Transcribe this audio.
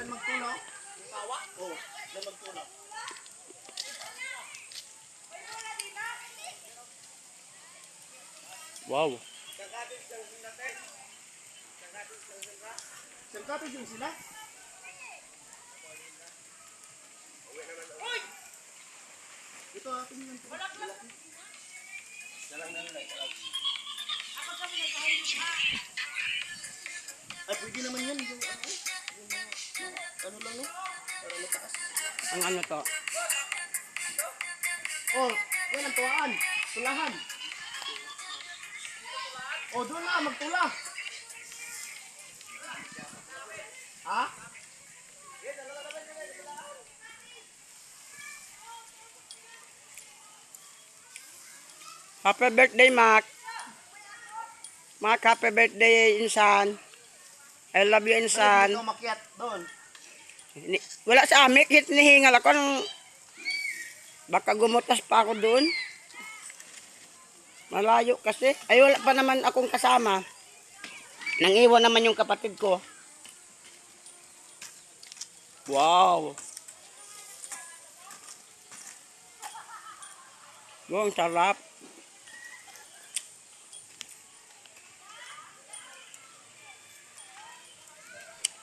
Diyan magtunaw. Sawa? Oo, diyan magtunaw. Wow. Sangkapit yung sila? Ito atin yan. Ay, pwede naman yan. Yung ano lang no? Para mataas. Ang ano to? Oh, yan ang tuwaan. Tulahan. Oh, doon na, magtula. Ha? Happy birthday, Mac. Mac, happy birthday, Insan. I love you, Bakit Insan. hindi ka umakyat doon? Wala sa amin, hit nihingal ako ng... Baka gumutas pa ako doon. Malayo kasi. Ay, wala pa naman akong kasama. Nangiwan naman yung kapatid ko. Wow. Wow, ang sarap.